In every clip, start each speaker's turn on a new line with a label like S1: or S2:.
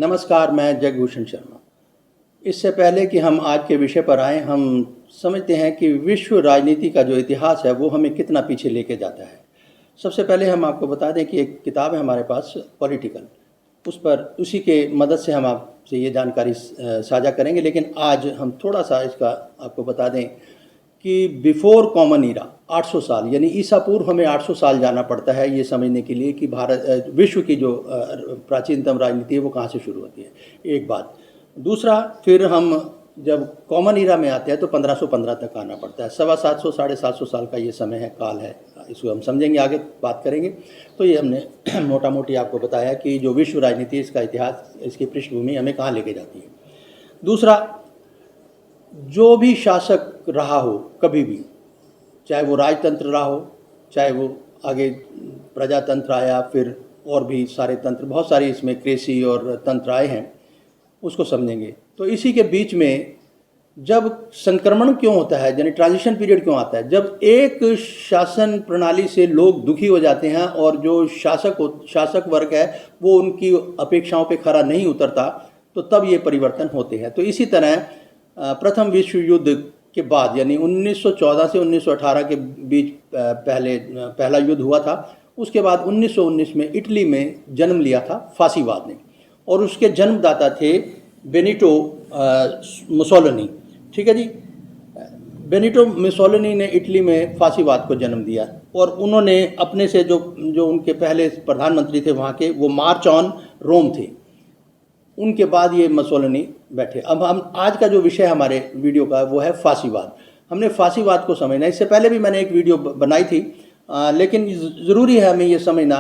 S1: नमस्कार, मैं जगभूषण शर्मा। इससे पहले कि हम आज के विषय पर आएँ, हम समझते हैं कि विश्व राजनीति का जो इतिहास है वो हमें कितना पीछे लेके जाता है। सबसे पहले हम आपको बता दें कि एक किताब है हमारे पास पॉलिटिकल, उस पर उसी के मदद से हम आपसे ये जानकारी साझा करेंगे। लेकिन आज हम थोड़ा-सा इसका आपको बता दें कि बिफोर कॉमन ईरा 800 साल, यानी ईसा पूर्व हमें 800 साल जाना पड़ता है ये समझने के लिए कि विश्व की जो प्राचीनतम राजनीति है वो कहाँ से शुरू होती है, एक बात। दूसरा, फिर हम जब कॉमन ईरा में आते हैं तो 1515 तक आना पड़ता है। 750 साढ़े 700 साल का ये समय है, काल है। इसको हम समझेंगे, आगे बात करेंगे। तो ये हमने मोटा मोटी आपको बताया कि जो विश्व राजनीति, इसका इतिहास, इसकी पृष्ठभूमि हमें कहाँ लेके जाती है। दूसरा, जो भी शासक रहा हो कभी भी, चाहे वो राजतंत्र रहा हो, चाहे वो आगे प्रजातंत्र आया, फिर और भी सारे तंत्र, बहुत सारी इसमें कृषि और तंत्र आए हैं, उसको समझेंगे। तो इसी के बीच में जब संक्रमण क्यों होता है, यानी ट्रांजिशन पीरियड क्यों आता है, जब एक शासन प्रणाली से लोग दुखी हो जाते हैं और जो शासक वर्ग है वो उनकी अपेक्षाओं पे खरा नहीं उतरता, तो तब ये परिवर्तन होते हैं। तो इसी तरह प्रथम विश्व युद्ध के बाद, यानी 1914 से 1918 के बीच पहला युद्ध हुआ था। उसके बाद 1919 में इटली में जन्म लिया था फासीवाद ने, और उसके जन्मदाता थे बेनिटो मुसोलिनी। ठीक है जी। बेनिटो मुसोलिनी ने इटली में फासीवाद को जन्म दिया, और उन्होंने अपने से जो उनके पहले प्रधानमंत्री थे वहाँ के, वो मार्च ऑन रोम थे। उनके बाद ये मुसोलिनी बैठे। अब हम आज का जो विषय हमारे वीडियो का वो है फासीवाद। हमने फासीवाद को समझना, इससे पहले भी मैंने एक वीडियो बनाई थी, लेकिन ज़रूरी है हमें ये समझना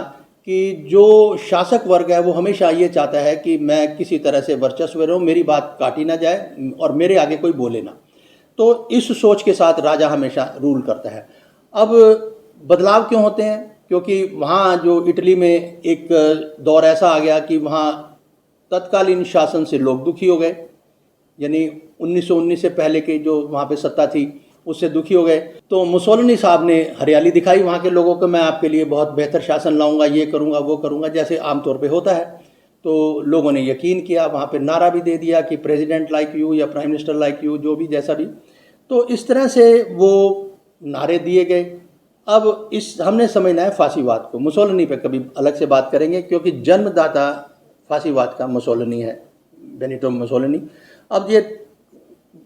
S1: कि जो शासक वर्ग है वो हमेशा ये चाहता है कि मैं किसी तरह से वर्चस्व रहूं, मेरी बात काटी ना जाए और मेरे आगे कोई बोले ना। तो इस सोच के साथ राजा हमेशा रूल करता है। अब बदलाव क्यों होते हैं? क्योंकि वहाँ जो इटली में एक दौर ऐसा आ गया कि वहाँ तत्कालीन शासन से लोग दुखी हो गए, यानी 1919 से पहले के जो वहाँ पे सत्ता थी उससे दुखी हो गए। तो मुसोलिनी साहब ने हरियाली दिखाई वहाँ के लोगों को, मैं आपके लिए बहुत बेहतर शासन लाऊंगा, ये करूँगा वो करूँगा, जैसे आमतौर पे होता है। तो लोगों ने यकीन किया, वहाँ पे नारा भी दे दिया कि प्रेसिडेंट लाइक यू या प्राइम मिनिस्टर लाइक यू, जो भी जैसा भी। तो इस तरह से वो नारे दिए गए। अब हमने समझना है फासीवाद को। मुसोलिनी पे कभी अलग से बात करेंगे, क्योंकि जन्मदाता फासीवाद का मुसोलिनी है, बेनिटो मुसोलिनी। अब ये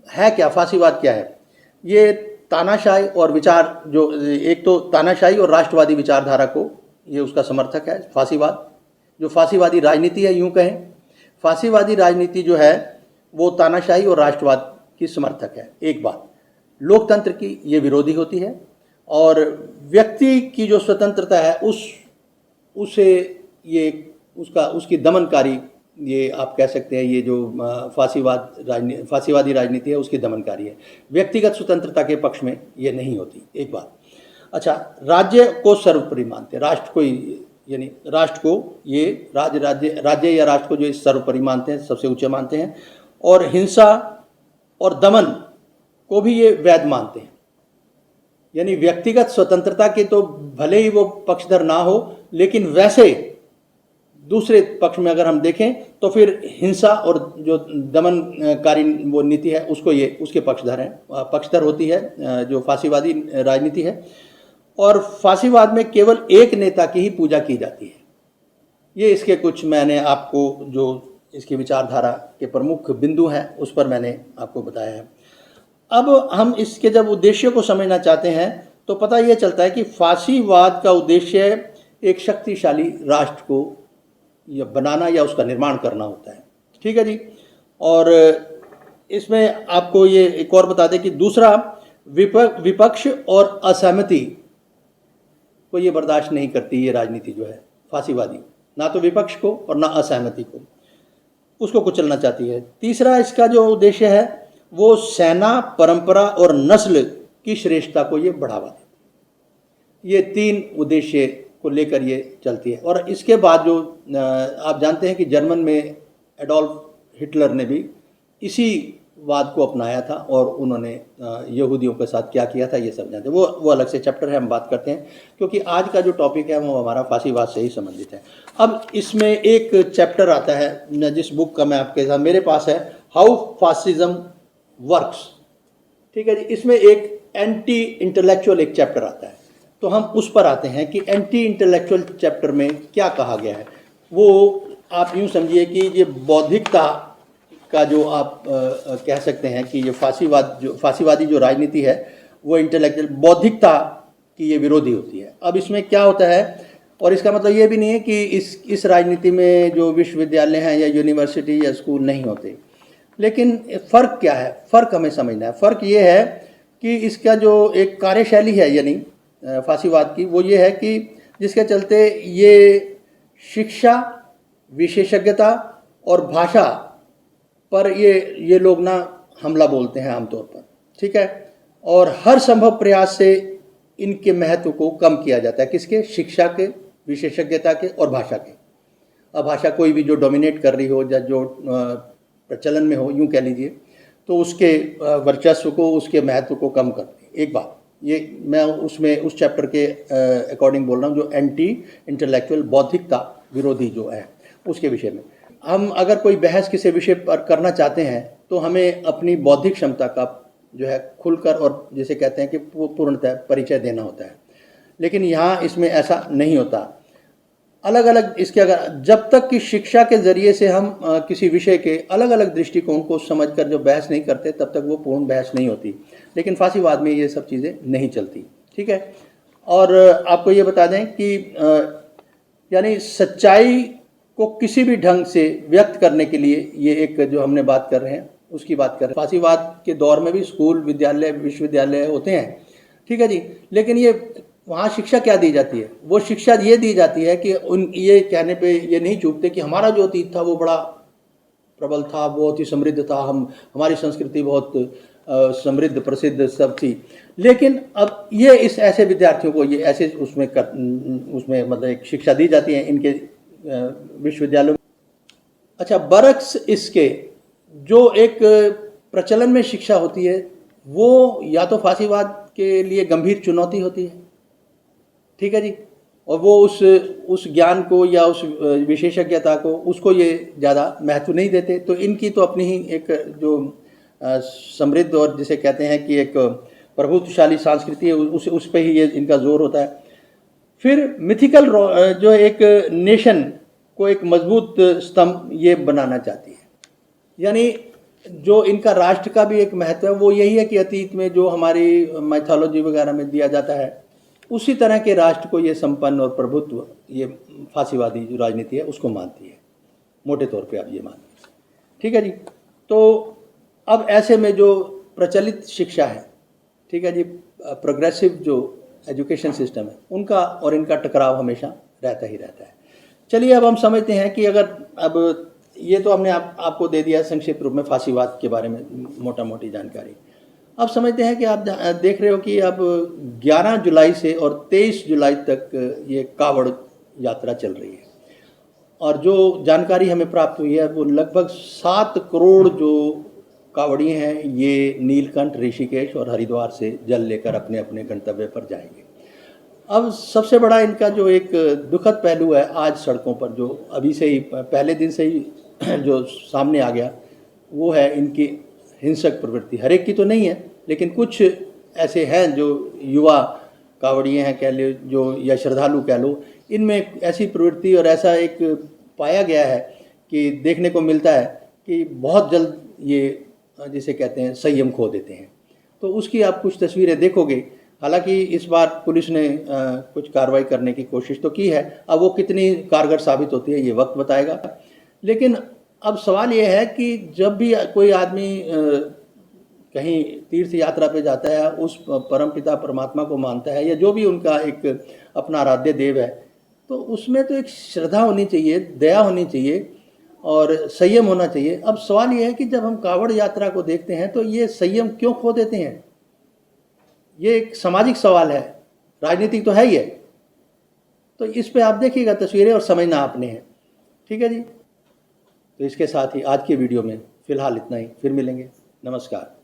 S1: है क्या, फासीवाद क्या है? ये तानाशाही और विचार, जो एक तो तानाशाही और राष्ट्रवादी विचारधारा को ये उसका समर्थक है फासीवाद। जो फासीवादी राजनीति है, यूं कहें फासीवादी राजनीति जो है वो तानाशाही और राष्ट्रवाद की समर्थक है, एक बात। लोकतंत्र की ये विरोधी होती है, और व्यक्ति की जो स्वतंत्रता है उसे ये उसकी दमनकारी, ये आप कह सकते हैं, ये जो फासीवादी राजनीति है उसकी दमनकारी है। व्यक्तिगत स्वतंत्रता के पक्ष में ये नहीं होती, एक बात। अच्छा, राज्य को सर्वोपरि मानते हैं, राष्ट्र को, यानी राष्ट्र को ये राज्य या राष्ट्र को जो सर्वोपरि मानते हैं, सबसे ऊंचे मानते हैं। और हिंसा और दमन को भी ये वैध मानते हैं। यानी व्यक्तिगत स्वतंत्रता के तो भले ही वो पक्षधर ना हो, लेकिन वैसे दूसरे पक्ष में अगर हम देखें तो फिर हिंसा और जो दमनकारी वो नीति है उसको ये उसके पक्षधर होती है जो फासीवादी राजनीति है। और फासीवाद में केवल एक नेता की ही पूजा की जाती है। ये इसके कुछ मैंने आपको जो इसकी विचारधारा के प्रमुख बिंदु हैं उस पर मैंने आपको बताया है। अब हम इसके जब उद्देश्य को समझना चाहते हैं तो पता ये चलता है कि फासीवाद का उद्देश्य एक शक्तिशाली राष्ट्र को या बनाना या उसका निर्माण करना होता है। ठीक है जी। और इसमें आपको ये एक और बता दें कि दूसरा, विपक्ष और असहमति को ये बर्दाश्त नहीं करती ये राजनीति जो है फासीवादी, ना तो विपक्ष को और ना असहमति को, उसको कुचलना चाहती है। तीसरा, इसका जो उद्देश्य है वो सेना, परंपरा और नस्ल की श्रेष्ठता को ये बढ़ावा दे। ये तीन उद्देश्य को लेकर ये चलती है। और इसके बाद जो आप जानते हैं कि जर्मन में एडोल्फ हिटलर ने भी इसी वाद को अपनाया था और उन्होंने यहूदियों के साथ क्या किया था ये सब जानते हैं। वो अलग से चैप्टर है, हम बात करते हैं, क्योंकि आज का जो टॉपिक है वो हमारा फांसीवाद से ही संबंधित है। अब इसमें एक चैप्टर आता है जिस बुक का मैं आपके साथ मेरे पास है, हाउ फासिज्म वर्क्स। ठीक है जी, इसमें एक एंटी इंटेलेक्चुअल एक चैप्टर आता है, तो हम उस पर आते हैं कि एंटी इंटेलेक्चुअल चैप्टर में क्या कहा गया है। वो आप यूँ समझिए कि ये बौद्धिकता का जो आप कह सकते हैं कि ये फांसीवादी जो राजनीति है वो इंटेलेक्चुअल बौद्धिकता की ये विरोधी होती है। अब इसमें क्या होता है, और इसका मतलब ये भी नहीं है कि इस राजनीति में जो विश्वविद्यालय हैं या यूनिवर्सिटी या स्कूल नहीं होते, लेकिन फ़र्क क्या है, फ़र्क हमें समझना है। फ़र्क ये है कि इसका जो एक कार्यशैली है यानी फांसीवाद की, वो ये है कि जिसके चलते ये शिक्षा, विशेषज्ञता और भाषा पर ये लोग ना हमला बोलते हैं आमतौर पर। ठीक है, और हर संभव प्रयास से इनके महत्व को कम किया जाता है। किसके? शिक्षा के, विशेषज्ञता के और भाषा के। अब भाषा कोई भी जो डोमिनेट कर रही हो या जो प्रचलन में हो, यूँ कह लीजिए, तो उसके वर्चस्व को, उसके महत्व को कम करते हैं। एक बात ये मैं उस चैप्टर के अकॉर्डिंग बोल रहा हूँ, जो एंटी इंटेलेक्चुअल बौद्धिकता विरोधी जो है उसके विषय में। हम अगर कोई बहस किसी विषय पर करना चाहते हैं तो हमें अपनी बौद्धिक क्षमता का जो है खुलकर और जिसे कहते हैं कि पूर्णतः परिचय देना होता है। लेकिन यहाँ इसमें ऐसा नहीं होता। अलग अलग इसके अगर जब तक कि शिक्षा के ज़रिए से हम किसी विषय के अलग अलग दृष्टिकोण को समझकर जो बहस नहीं करते, तब तक वो पूर्ण बहस नहीं होती। लेकिन फांसीवाद में ये सब चीज़ें नहीं चलती। ठीक है, और आपको ये बता दें कि यानी सच्चाई को किसी भी ढंग से व्यक्त करने के लिए ये एक जो हमने बात कर रहे हैं उसकी बात कर रहे हैं। फांसीवाद के दौर में भी स्कूल, विद्यालय, विश्वविद्यालय होते हैं। ठीक है जी, लेकिन ये वहाँ शिक्षा क्या दी जाती है? वो शिक्षा ये दी जाती है कि ये कहने पे ये नहीं चूकते कि हमारा जो अतीत था वो बड़ा प्रबल था, बहुत ही समृद्ध था, हमारी संस्कृति बहुत समृद्ध, प्रसिद्ध सब थी। लेकिन अब ये इस ऐसे विद्यार्थियों को ये ऐसे उसमें मतलब एक शिक्षा दी जाती है इनके विश्वविद्यालयों में। अच्छा, बरक्स इसके जो एक प्रचलन में शिक्षा होती है वो या तो फांसीवाद के लिए गंभीर चुनौती होती है। ठीक है जी, और वो उस ज्ञान को या उस विशेषज्ञता को उसको ये ज़्यादा महत्व नहीं देते। तो इनकी तो अपनी ही एक जो समृद्ध और जिसे कहते हैं कि एक प्रभुत्वशाली संस्कृति है, उस पर ही ये इनका जोर होता है। फिर मिथिकल जो एक नेशन को एक मजबूत स्तंभ ये बनाना चाहती है। यानी जो इनका राष्ट्र का भी एक महत्व है वो यही है कि अतीत में जो हमारी माइथोलॉजी वगैरह में दिया जाता है उसी तरह के राष्ट्र को ये संपन्न और प्रभुत्व ये फांसीवादी जो राजनीति है उसको मानती है। मोटे तौर पे आप ये मानते हैं। ठीक है जी, तो अब ऐसे में जो प्रचलित शिक्षा है, ठीक है जी, प्रोग्रेसिव जो एजुकेशन सिस्टम है, उनका और इनका टकराव हमेशा रहता ही रहता है। चलिए अब हम समझते हैं कि अगर अब ये तो हमने आपको दे दिया संक्षिप्त रूप में फांसीवाद के बारे में मोटा मोटी जानकारी। अब समझते हैं कि आप देख रहे हो कि अब 11 जुलाई से और 23 जुलाई तक ये कावड़ यात्रा चल रही है, और जो जानकारी हमें प्राप्त हुई है वो लगभग 7 करोड़ जो कावड़ी हैं ये नीलकंठ, ऋषिकेश और हरिद्वार से जल लेकर अपने अपने गंतव्य पर जाएंगे। अब सबसे बड़ा इनका जो एक दुखद पहलू है आज सड़कों पर, जो अभी से ही पहले दिन से ही जो सामने आ गया, वो है इनकी हिंसक प्रवृत्ति। हर एक की तो नहीं है, लेकिन कुछ ऐसे हैं जो युवा कावड़िए हैं कह लो, जो या श्रद्धालु कह लो, इनमें ऐसी प्रवृत्ति और ऐसा एक पाया गया है कि देखने को मिलता है कि बहुत जल्द ये जिसे कहते हैं संयम खो देते हैं। तो उसकी आप कुछ तस्वीरें देखोगे। हालांकि इस बार पुलिस ने कुछ कार्रवाई करने की कोशिश तो की है, अब वो कितनी कारगर साबित होती है ये वक्त बताएगा। लेकिन अब सवाल ये है कि जब भी कोई आदमी कहीं तीर्थ यात्रा पे जाता है, उस परमपिता परमात्मा को मानता है या जो भी उनका एक अपना आराध्य देव है, तो उसमें तो एक श्रद्धा होनी चाहिए, दया होनी चाहिए और संयम होना चाहिए। अब सवाल ये है कि जब हम कावड़ यात्रा को देखते हैं तो ये संयम क्यों खो देते हैं? ये एक सामाजिक सवाल है, राजनीतिक तो है ही है। तो इस पे आप देखिएगा तस्वीरें और समझना आपने है। ठीक है जी, तो इसके साथ ही आज की वीडियो में फ़िलहाल इतना ही, फिर मिलेंगे। नमस्कार।